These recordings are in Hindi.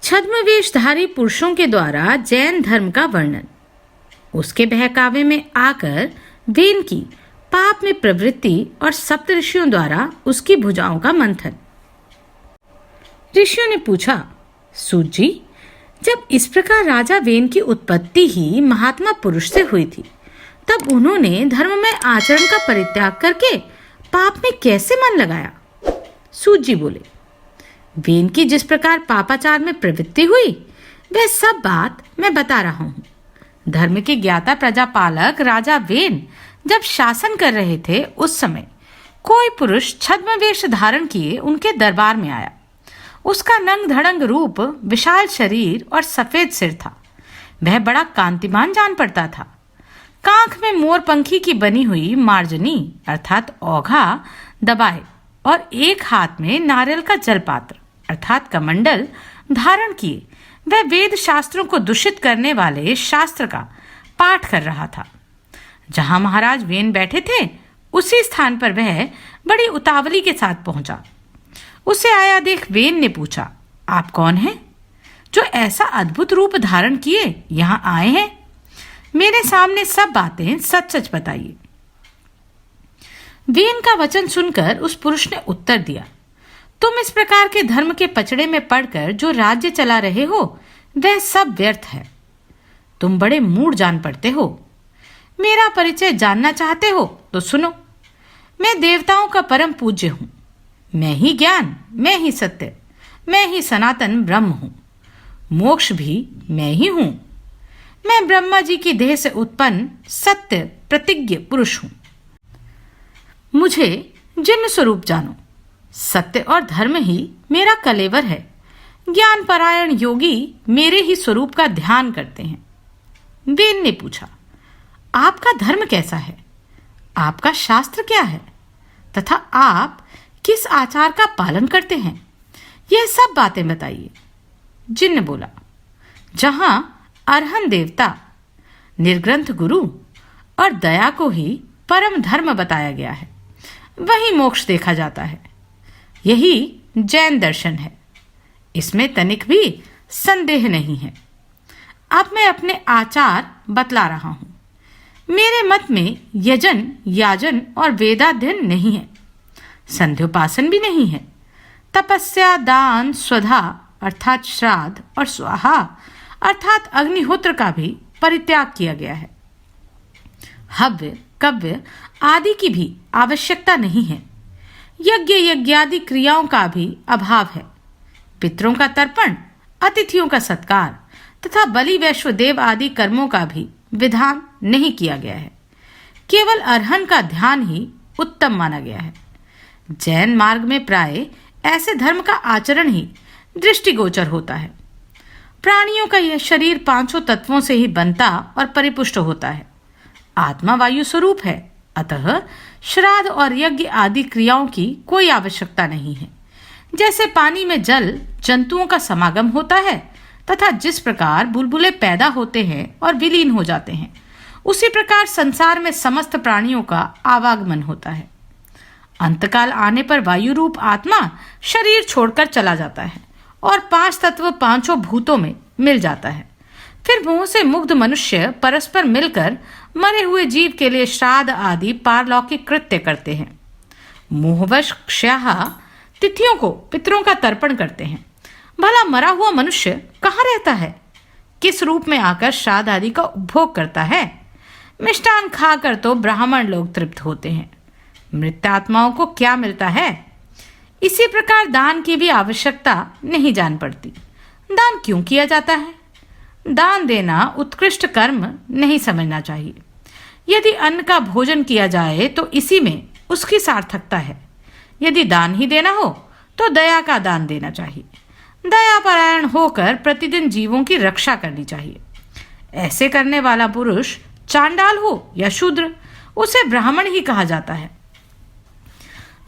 छद्मवेशधारी पुरुषों के द्वारा जैन धर्म का वर्णन। उसके बहकावे में आकर वेन की पाप में प्रवृत्ति और सप्तऋषियों द्वारा उसकी भुजाओं का मंथन। ऋषियों ने पूछा, सूत जी, जब इस प्रकार राजा वेन की उत्पत्ति ही महात्मा पुरुष से हुई थी, तब उन्होंने धर्म में आचरण का परित्याग करके पाप में कैसे मन लगाया? सूत जी बोले, वेन की जिस प्रकार पापाचार में प्रवृत्ति हुई, वह सब बात मैं बता रहा हूँ। धर्म के ज्ञाता प्रजापालक राजा वेन जब शासन कर रहे थे, उस समय कोई पुरुष छद्मवेश धारण किए उनके दरबार में आया। उसका नंग धड़ंग रूप, विशाल शरीर और सफेद सिर था। वह बड़ा कांतिमान जान पड़ता था। कांख में मोर पंखी की बनी हुई मार्जनी अर्थात औघा दबाए और एक हाथ में नारियल का जलपात्र अर्थात कमंडल धारण किए वह वेद शास्त्रों को दूषित करने वाले शास्त्र का पाठ कर रहा था। जहां महाराज वेन बैठे थे, उसी स्थान पर वह बड़ी उतावली के साथ पहुंचा। उसे आया देख वेन ने पूछा, आप कौन हैं जो ऐसा अद्भुत रूप धारण किए यहां आए हैं? मेरे सामने सब बातें सच सच बताइए। वेन का वचन सुनकर उस पुरुष ने उत्तर दिया, तुम इस प्रकार के धर्म के पचड़े में पड़कर जो राज्य चला रहे हो, वह सब व्यर्थ है। तुम बड़े मूढ़ जान पड़ते हो। मेरा परिचय जानना चाहते हो तो सुनो। मैं देवताओं का परम पूज्य हूं। मैं ही ज्ञान, मैं ही सत्य, मैं ही सनातन ब्रह्म हूं। मोक्ष भी मैं ही हूं। मैं ब्रह्मा जी की देह से उत्पन्न सत्य प्रतिज्ञ पुरुष हूं। मुझे जिन स्वरूप जानो। सत्य और धर्म ही मेरा कलेवर है। ज्ञान परायण योगी मेरे ही स्वरूप का ध्यान करते हैं। वेन ने पूछा, आपका धर्म कैसा है? आपका शास्त्र क्या है? तथा आप किस आचार का पालन करते हैं? यह सब बातें बताइए। जिन्न बोला, जहां अरहन देवता, निर्ग्रंथ गुरु और दया को ही परम धर्म बताया गया है, वही मोक्ष देखा जाता है। यही जैन दर्शन है। इसमें तनिक भी संदेह नहीं है। अब मैं अपने आचार बतला रहा हूं। मेरे मत में यजन, याजन और वेदाध्ययन नहीं है। संध्योपासन भी नहीं है। तपस्या, दान, स्वधा अर्थात श्राद्ध और स्वाहा अर्थात अग्निहोत्र का भी परित्याग किया गया है। हव्य, कव्य आदि की भी आवश्यकता नहीं है। यज्ञ यज्ञादि क्रियाओं का भी अभाव है। पितरों का तर्पण, अतिथियों का सत्कार तथा बलि वैश्वदेव आदि कर्मों का भी विधान नहीं किया गया है। केवल अरहन का ध्यान ही उत्तम माना गया है। जैन मार्ग में प्राय ऐसे धर्म का आचरण ही दृष्टिगोचर होता है। प्राणियों का यह शरीर पांचों तत्वों से ही बनता और परिपुष्ट होता है। आत्मा वायु स्वरूप है, अतः श्राद्ध और यज्ञ आदि क्रियाओं की कोई आवश्यकता नहीं है। जैसे पानी में जल जंतुओं का समागम होता है तथा जिस प्रकार बुलबुले पैदा होते हैं और विलीन हो जाते हैं, उसी प्रकार संसार में समस्त प्राणियों का आवागमन होता है। अंतकाल आने पर वायु रूप आत्मा शरीर छोड़कर चला जाता है और पांच तत्व पांचों भूतों में मिल जाता है। फिर मोह से मुग्ध मनुष्य परस्पर मिलकर मरे हुए जीव के लिए श्राद्ध आदि पारलौकिक कृत्य करते हैं। मोहवश क्षयाः तिथियों को पितरों का तर्पण करते हैं। भला मरा हुआ मनुष्य कहाँ रहता है? किस रूप में आकर श्राद्ध आदि का उपभोग करता है? मिष्टान खाकर तो ब्राह्मण लोग तृप्त होते हैं। मृत्यात्माओं को क्या मिलता है? इसी प्रकार दान की भी आवश्यकता नहीं जान पड़ती। दान क्यों किया जाता है? दान देना उत्कृष्ट कर्म नहीं समझना चाहिए। यदि अन्न का भोजन किया जाए तो इसी में उसकी सार्थकता है। यदि दान ही देना हो तो दया का दान देना चाहिए। दया परायण होकर प्रतिदिन जीवों की रक्षा करनी चाहिए। ऐसे करने वाला पुरुष चांडाल हो या शूद्र, उसे ब्राह्मण ही कहा जाता है।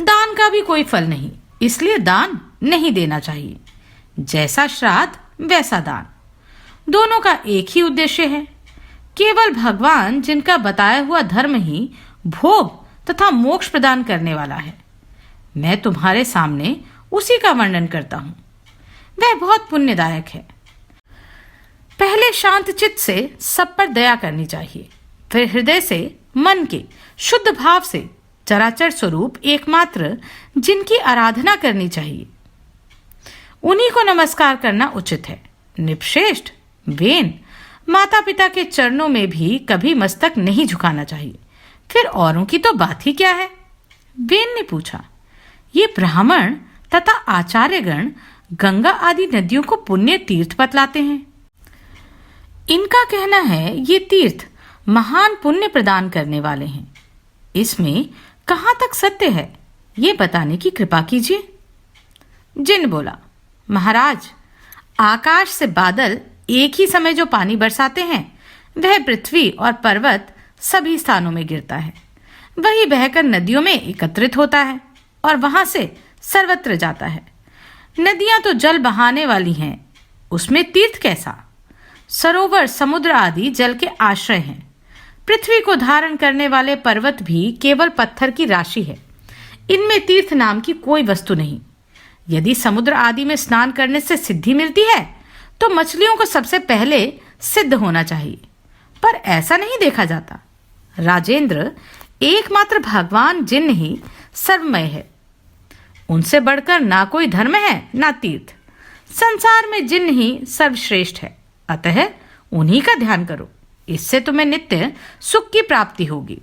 दान का भी कोई फल नहीं, इसलिए दान नहीं देना चाहिए। जैसा श्राद्ध वैसा दान, दोनों का एक ही उद्देश्य है। केवल भगवान जिनका बताया हुआ धर्म ही भोग तथा मोक्ष प्रदान करने वाला है। मैं तुम्हारे सामने उसी का वर्णन करता हूं। वह बहुत पुण्यदायक है। पहले शांत चित्त से सब पर दया करनी चाहिए, फिर हृदय से, मन के शुद्ध भाव से चराचर स्वरूप एकमात्र जिनकी आराधना करनी चाहिए, उन्हीं को नमस्कार करना उचित है। निपश्रेष्ठ वेन, माता पिता के चरणों में भी कभी मस्तक नहीं झुकाना चाहिए, फिर औरों की तो बात ही क्या है। वेन ने पूछा, ये ब्राह्मण तथा आचार्यगण गंगा आदि नदियों को पुण्य तीर्थ बतलाते हैं। इनका कहना है ये तीर्थ महान पुण्य प्रदान करने वाले हैं। इसमें कहां तक सत्य है, ये बताने की कृपा कीजिए। जिन बोला, महाराज, आकाश से बादल एक ही समय जो पानी बरसाते हैं, वह पृथ्वी और पर्वत सभी स्थानों में गिरता है। वही बहकर नदियों में एकत्रित होता है और वहां से सर्वत्र जाता है। नदियां तो जल बहाने वाली हैं, उसमें तीर्थ कैसा। सरोवर, समुद्र आदि जल के आश्रय हैं। पृथ्वी को धारण करने वाले पर्वत भी केवल पत्थर की राशि है। इनमें तीर्थ नाम की कोई वस्तु नहीं। यदि समुद्र आदि में स्नान करने से सिद्धि मिलती है तो मछलियों को सबसे पहले सिद्ध होना चाहिए, पर ऐसा नहीं देखा जाता। राजेंद्र, एकमात्र भगवान जिन ही सर्वमय है। उनसे बढ़कर ना कोई धर्म है ना तीर्थ। संसार में जिन ही सर्वश्रेष्ठ है, अतः उन्हीं का ध्यान करो, इससे तुम्हें नित्य सुख की प्राप्ति होगी।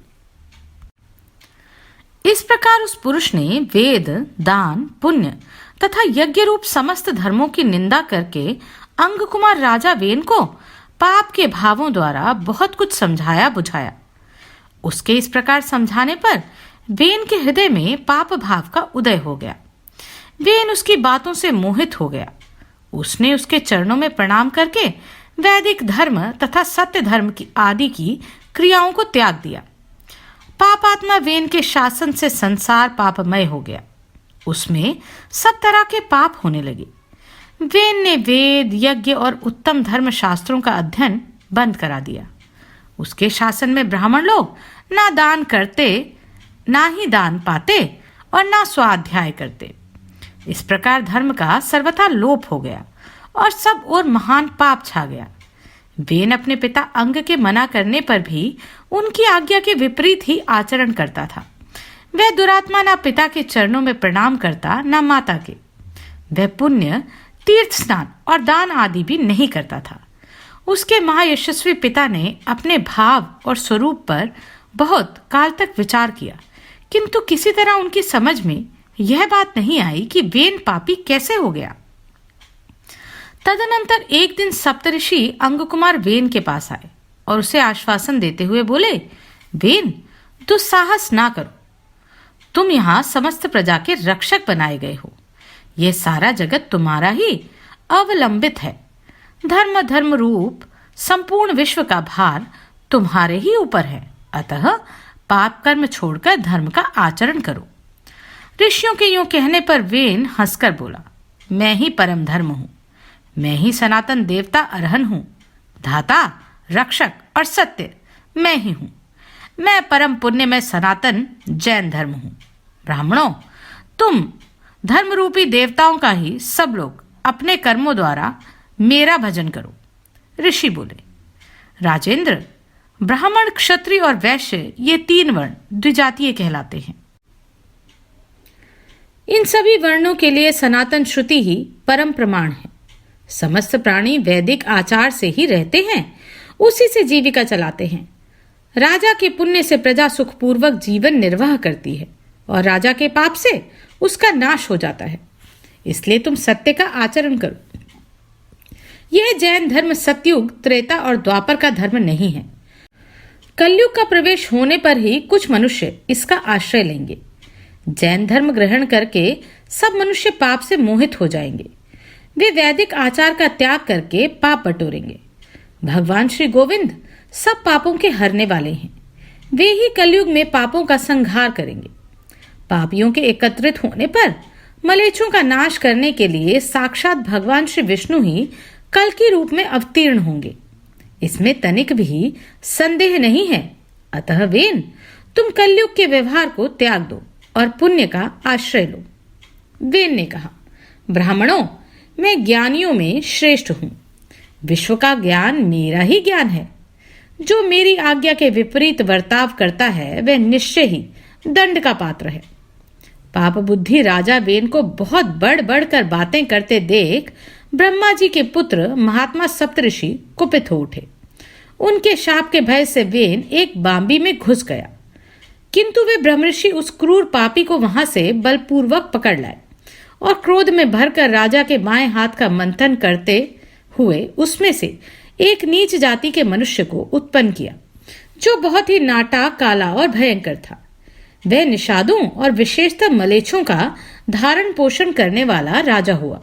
इस प्रकार उस पुरुष ने वेद, दान, पुण्य तथा यज्ञ रूप समस्त धर्मों की निंदा करके अंगकुमार राजा वेन को पाप के भावों द्वारा बहुत कुछ समझाया बुझाया। उसके इस प्रकार समझाने पर वेन के हृदय में पाप भाव का उदय हो गया। वेन उसकी बातों से मोहित हो गया। उसने उसके चरणों में प्रणाम करके वैदिक धर्म तथा सत्य धर्म की आदि की क्रियाओं को त्याग दिया। पापात्मा वेन के शासन से संसार पापमय हो गया। उसमें सब तरह के पाप होने लगे। वेन ने वेद, यज्ञ और उत्तम धर्म शास्त्रों का अध्ययन बंद करा दिया। उसके शासन में ब्राह्मण लोग ना दान करते, ना ही दान पाते और ना स्वाध्याय करते। इस प्रकार धर्म का सर्वथा लोप हो गया और सब और महान पाप छा गया। वेन अपने पिता अंग के मना करने पर भी उनकी आज्ञा के विपरीत ही आचरण करता था। वह दुरात्मा ना पिता के चरणों में प्रणाम करता, ना माता के। वह पुण्य, तीर्थ स्नान और दान आदि भी नहीं करता था। उसके महायशस्वी पिता ने अपने भाव और स्वरूप पर बहुत काल तक विचार किया, किंतु किसी तरह उनकी समझ में यह बात नहीं आई कि वेन पापी कैसे हो गया। तदनंतर एक दिन सप्तऋषि अंगकुमार वेन के पास आए और उसे आश्वासन देते हुए बोले, वेन, दुस्साहस ना करो। तुम यहाँ समस्त प्रजा के रक्षक बनाए गए हो। यह सारा जगत तुम्हारा ही अवलंबित है। धर्म धर्म रूप संपूर्ण विश्व का भार तुम्हारे ही ऊपर है। अतः पाप कर्म छोड़कर धर्म का आचरण करो। ऋषियों के यूं कहने पर वेन हंसकर बोला, मैं ही परम धर्म हूं। मैं ही सनातन देवता अरहन हूं। धाता, रक्षक और सत्य मैं ही हूं। मैं परम पुण्य में सनातन जैन धर्म हूं। ब्राह्मणों, तुम धर्म रूपी देवताओं का ही सब लोग अपने कर्मों द्वारा मेरा भजन करो। ऋषि बोले, राजेंद्र, ब्राह्मण, क्षत्रिय और वैश्य ये 3 वर्ण द्विजातीय कहलाते हैं। इन सभी वर्णों के लिए सनातन श्रुति ही परम प्रमाण है। समस्त प्राणी वैदिक आचार से ही रहते हैं, उसी से जीविका चलाते हैं। राजा के पुण्य से प्रजा सुखपूर्वक जीवन निर्वाह करती है और राजा के पाप से उसका नाश हो जाता है। इसलिए तुम सत्य का आचरण करो। यह जैन धर्म सतयुग, त्रेता और द्वापर का धर्म नहीं है। कलयुग का प्रवेश होने पर ही कुछ मनुष्य इसका आश्रय लेंगे। जैन धर्म ग्रहण करके सब मनुष्य पाप से मोहित हो जाएंगे। वे वैदिक आचार का त्याग करके पाप बटोरेंगे। भगवान श्री गोविंद सब पापों के हरने वाले हैं। वे ही कलयुग में पापों का संहार करेंगे। पापियों के एकत्रित होने पर मलेच्छों का नाश करने के लिए साक्षात भगवान श्री विष्णु ही कल के रूप में अवतीर्ण होंगे। इसमें तनिक भी संदेह नहीं है। अतः वेन, तुम कलयुग के व्यवहार को त्याग दो और पुण्य का आश्रय लो। वेन ने कहा, ब्राह्मणों, मैं ज्ञानियों में श्रेष्ठ हूं। विश्व का ज्ञान मेरा ही ज्ञान है। जो मेरी आज्ञा के विपरीत बर्ताव करता है वह निश्चय ही दंड का पात्र है। पाप बुद्धि राजा वेन को बहुत बढ़ बढ़कर बातें करते देख ब्रह्मा जी के पुत्र महात्मा सप्तऋषि कुपित हो उठे। उनके शाप के भय से वेन एक बांबी में घुस गया, किंतु वे ब्रह्मऋषि उस क्रूर पापी को वहां से बलपूर्वक पकड़ लाए और क्रोध में भरकर राजा के बाएं हाथ का मंथन करते हुए उसमें से एक नीच जाति के मनुष्य को उत्पन्न किया, जो बहुत ही नाटा, काला और भयंकर था। वह निषादों और विशेषतः मलेच्छों का धारण पोषण करने वाला राजा हुआ।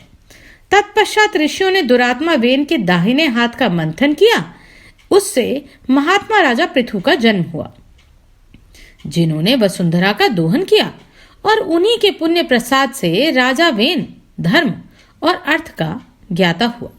तत्पश्चात ऋषियों ने दुरात्मा वेन के दाहिने हाथ का मंथन किया। उससे महात्मा राजा पृथु का जन्म हुआ, जिन्होंने वसुंधरा का दोहन किया, और उन्हीं के पुण्य प्रसाद से राजा वेन धर्म और अर्थ का ज्ञाता हुआ।